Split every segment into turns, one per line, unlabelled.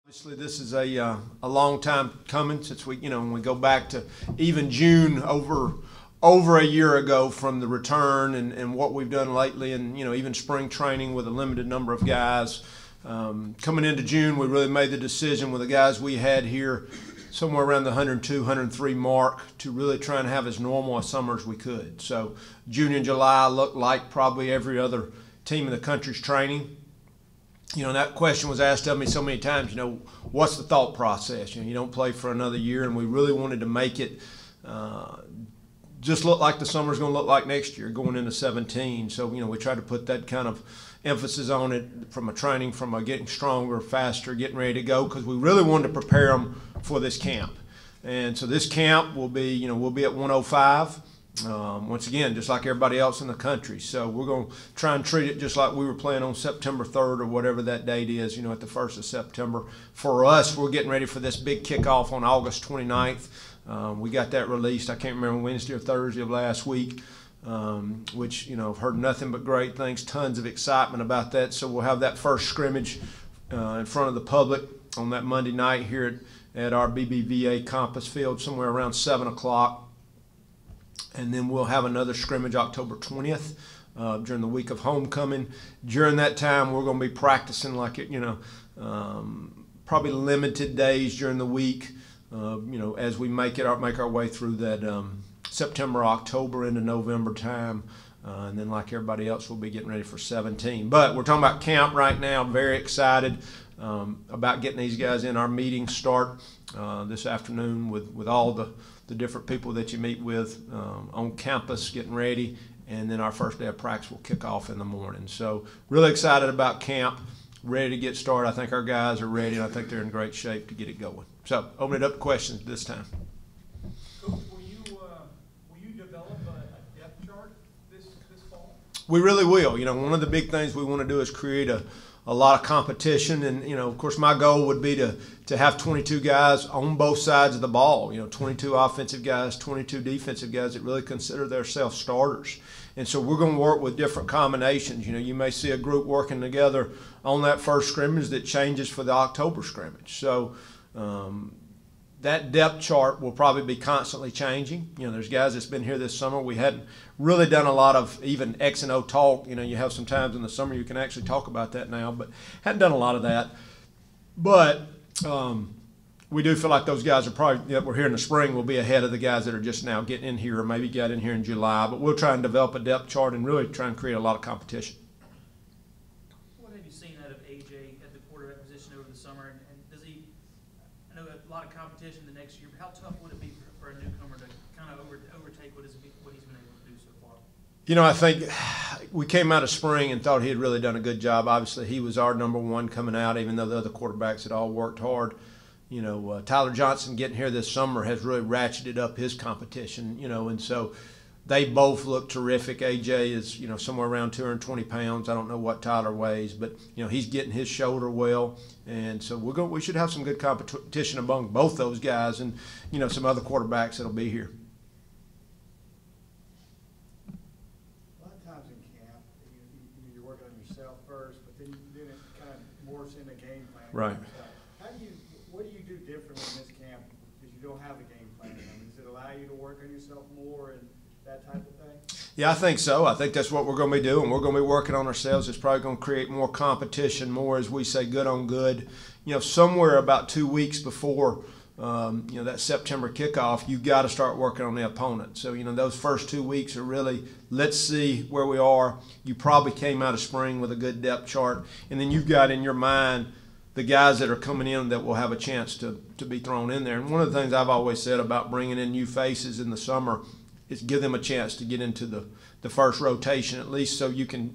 Obviously, this is a long time coming since when we go back to even June over a year ago from the return and what we've done lately, and even spring training with a limited number of guys. Coming into June, we really made the decision with the guys we had here somewhere around the 102, 103 mark to really try and have as normal a summer as we could. So June and July looked like probably every other team in the country's training. That question was asked of me so many times, what's the thought process? You don't play for another year, and we really wanted to make it just look like the summer's going to look like next year going into 17. So, we tried to put that kind of emphasis on it from a training, from a getting stronger, faster, getting ready to go, because we really wanted to prepare them for this camp. And so this camp will be, we'll be at 105. Once again, just like everybody else in the country. So we're going to try and treat it just like we were playing on September 3rd or whatever that date is, at the 1st of September. For us, we're getting ready for this big kickoff on August 29th. We got that released, I can't remember, Wednesday or Thursday of last week, which, I've heard nothing but great things, tons of excitement about that. So we'll have that first scrimmage in front of the public on that Monday night here at our BBVA Compass Field somewhere around 7 o'clock. And then we'll have another scrimmage October 20th during the week of homecoming. During that time, we're going to be practicing like it, probably limited days during the week, as we make our way through that September, October into November time. And then like everybody else, we'll be getting ready for 17. But we're talking about camp right now. I'm very excited about getting these guys in. Our meetings start this afternoon with all the different people that you meet with on campus getting ready, and then our first day of practice will kick off in the morning. So really excited about camp, ready to get started. I think our guys are ready, and I think they're in great shape to get it going. So open it up to questions this time.
Coach, will you develop a depth chart this fall?
We really will. One of the big things we want to do is create a lot of competition, and of course my goal would be to have 22 guys on both sides of the ball, 22 offensive guys, 22 defensive guys that really consider themselves starters. And so we're going to work with different combinations. You may see a group working together on that first scrimmage that changes for the October scrimmage. So that depth chart will probably be constantly changing. There's guys that's been here this summer. We hadn't really done a lot of even X and O talk. You have some times in the summer you can actually talk about that now, but hadn't done a lot of that. But we do feel like those guys are probably, that we're here in the spring, will be ahead of the guys that are just now getting in here or maybe got in here in July. But we'll try and develop a depth chart and really try and create a lot of competition.
What have you seen out of AJ at the quarterback position over the summer? And does he, I know a lot of competition the next year, but how tough would it be for a newcomer to kind of overtake what he's been able to do so far?
I think we came out of spring and thought he had really done a good job. Obviously, he was our number one coming out, even though the other quarterbacks had all worked hard. Tyler Johnson getting here this summer has really ratcheted up his competition, and so they both look terrific. AJ is, somewhere around 220 pounds. I don't know what Tyler weighs, but, he's getting his shoulder well. And so we should have some good competition among both those guys and, some other quarterbacks that'll be here.
A lot of times in camp, you're working on yourself first, but then it kind of morphs into game plan.
Right.
What do you do differently in this camp because you don't have a game plan? Does it allow you to work on yourself more and that type of thing?
Yeah, I think so. I think that's what we're going to be doing. We're going to be working on ourselves. It's probably going to create more competition, more, as we say, good on good. Somewhere about 2 weeks before, that September kickoff, you've got to start working on the opponent. So, those first 2 weeks are really, let's see where we are. You probably came out of spring with a good depth chart, and then you've got in your mind the guys that are coming in that will have a chance to be thrown in there. And one of the things I've always said about bringing in new faces in the summer is give them a chance to get into the first rotation at least, so you can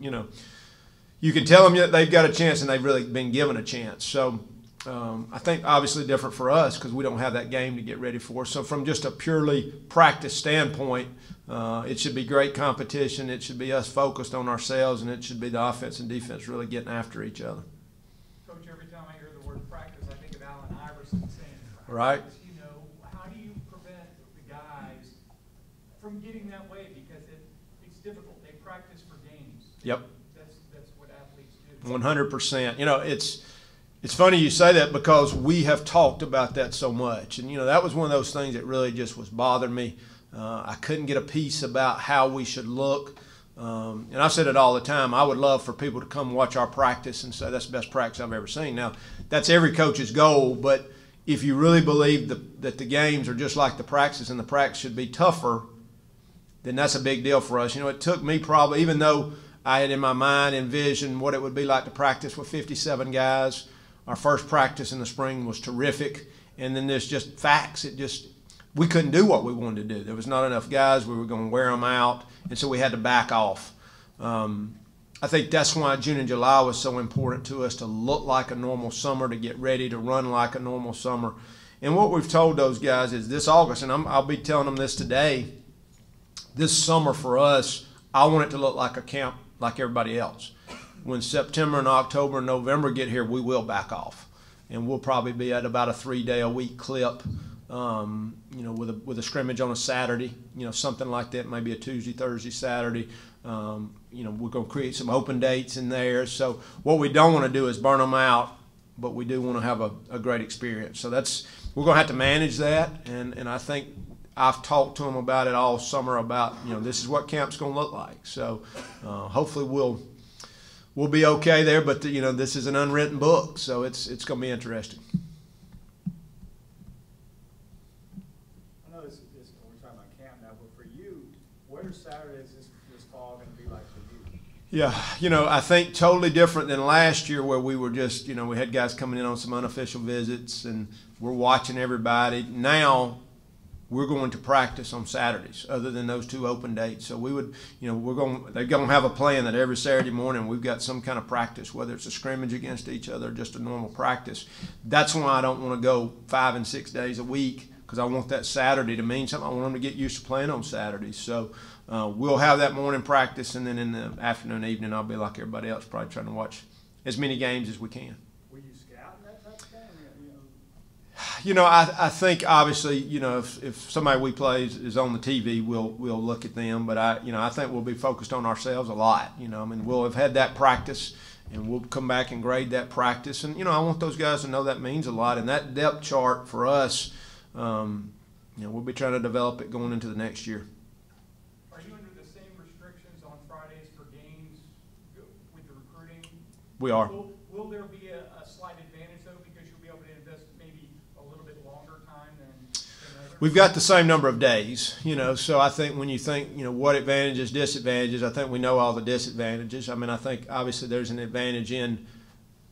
tell them that they've got a chance and they've really been given a chance. So I think obviously different for us because we don't have that game to get ready for. So from just a purely practice standpoint, it should be great competition. It should be us focused on ourselves, and it should be the offense and defense really getting after each other.
Coach, every time I hear the word practice, I think of Allen Iverson saying practice.
Right.
How do you prevent the guys from getting that way? Because it's difficult. They practice for games.
Yep.
That's what athletes do.
100%. It's funny you say that because we have talked about that so much. And, that was one of those things that really just was bothering me. I couldn't get a piece about how we should look. And I said it all the time. I would love for people to come watch our practice and say that's the best practice I've ever seen. Now, that's every coach's goal, but if you really believe that the games are just like the practices and the practice should be tougher, then that's a big deal for us. It took me probably, even though I had in my mind envisioned what it would be like to practice with 57 guys, our first practice in the spring was terrific. And then there's just facts. We couldn't do what we wanted to do. There was not enough guys. We were going to wear them out, and so we had to back off. I think that's why June and July was so important to us, to look like a normal summer, to get ready to run like a normal summer. And what we've told those guys is this August, and I'll be telling them this today, this summer for us, I want it to look like a camp like everybody else. When September and October and November get here, we will back off. And we'll probably be at about a 3-day-a-week clip, with a scrimmage on a Saturday, something like that, maybe a Tuesday, Thursday, Saturday. We're going to create some open dates in there. So what we don't want to do is burn them out, but we do want to have a great experience. So we're going to have to manage that, and I think I've talked to them about it all summer about, this is what camp's going to look like. So hopefully we'll be okay there, but this is an unwritten book, so it's going to be interesting.
I know we're talking about camp now, but for you, what are Saturdays this fall going to be like for you?
Yeah, I think totally different than last year where we were just, we had guys coming in on some unofficial visits and we're watching everybody. Now we're going to practice on Saturdays other than those 2 open dates. So we would, they're going to have a plan that every Saturday morning we've got some kind of practice, whether it's a scrimmage against each other or just a normal practice. That's why I don't want to go 5 and 6 days a week, because I want that Saturday to mean something. I want them to get used to playing on Saturdays. So we'll have that morning practice, and then in the afternoon, evening, I'll be like everybody else, probably trying to watch as many games as we can.
Will you scout in that type of thing?
I think obviously, if somebody we play is on the TV, we'll look at them. But I think we'll be focused on ourselves a lot. We'll have had that practice, and we'll come back and grade that practice. And I want those guys to know that means a lot. And that depth chart for us, we'll be trying to develop it going into the next year.
Are you under the same restrictions on Fridays for games with the recruiting?
We are.
Will there be a slight advantage, though, because you'll be able to invest maybe a little bit longer time than others?
We've got the same number of days, so I think when you think, what advantages, disadvantages, I think we know all the disadvantages. I think obviously there's an advantage in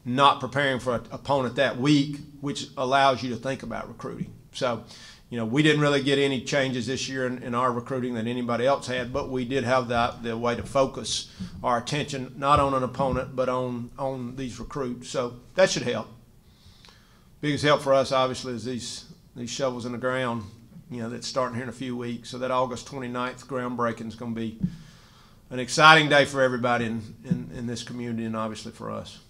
not preparing for an opponent that week, which allows you to think about recruiting. So, we didn't really get any changes this year in our recruiting that anybody else had, but we did have the way to focus our attention not on an opponent but on these recruits. So that should help. Biggest help for us, obviously, is these shovels in the ground, that's starting here in a few weeks. So that August 29th groundbreaking is going to be an exciting day for everybody in this community and obviously for us.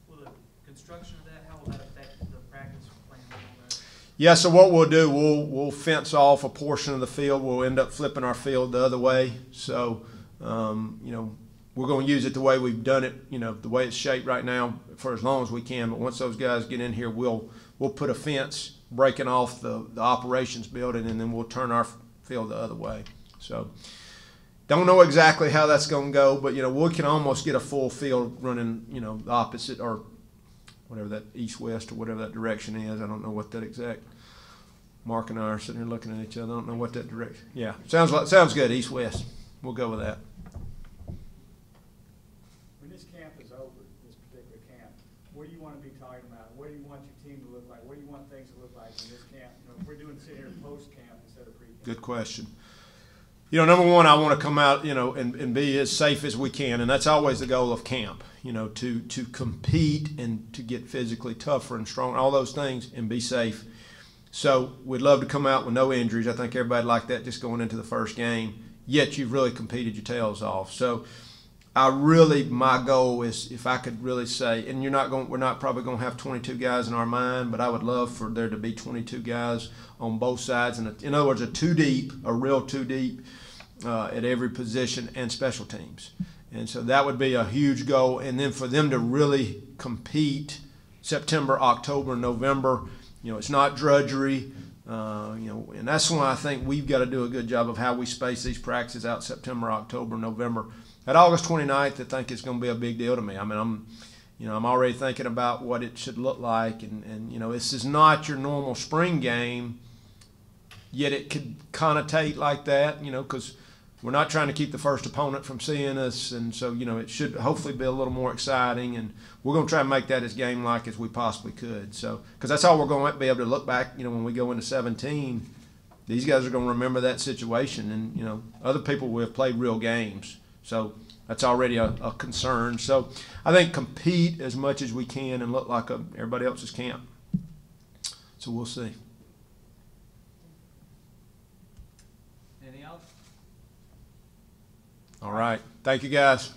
Will the construction of that, how will that affect the practice plan and all that?
Yeah, so what we'll do, we'll fence off a portion of the field. We'll end up flipping our field the other way. So, we're going to use it the way we've done it, the way it's shaped right now for as long as we can. But once those guys get in here, we'll put a fence breaking off the operations building, and then we'll turn our field the other way. So, don't know exactly how that's going to go, but, we can almost get a full field running, the opposite or whatever that east-west or whatever that direction is. I don't know what that exact. Mark and I are sitting here looking at each other. I don't know what that direction. Yeah, sounds good. East-west. We'll go with that.
When this camp is over, this particular camp, what do you want to be talking about? What do you want your team to look like? What do you want things to look like in this camp? If we're doing sit here post-camp instead of pre-camp.
Good question. Number one, I want to come out, and be as safe as we can, and that's always the goal of camp. To compete and to get physically tougher and strong, all those things, and be safe. So we'd love to come out with no injuries. I think everybody liked that just going into the first game. Yet you've really competed your tails off. So my goal is, if I could really say, and we're not probably going to have 22 guys in our mind, but I would love for there to be 22 guys on both sides. And in other words, a real two deep at every position and special teams. And so that would be a huge goal. And then for them to really compete September, October, November. You know, it's not drudgery. You know, and that's why I think we've got to do a good job of how we space these practices out September, October, November. At August 29th, I think it's going to be a big deal to me. I mean, I'm already thinking about what it should look like, and you know, this is not your normal spring game, yet it could connotate like that, you know, because we're not trying to keep the first opponent from seeing us, and so, you know, it should hopefully be a little more exciting, and we're going to try and make that as game-like as we possibly could. So, because that's all we're going to be able to look back, you know, when we go into 17, these guys are going to remember that situation, and, you know, other people will have played real games. So that's already a concern. So I think compete as much as we can and look like everybody else's camp. So we'll see.
Anything else?
All right. Thank you, guys.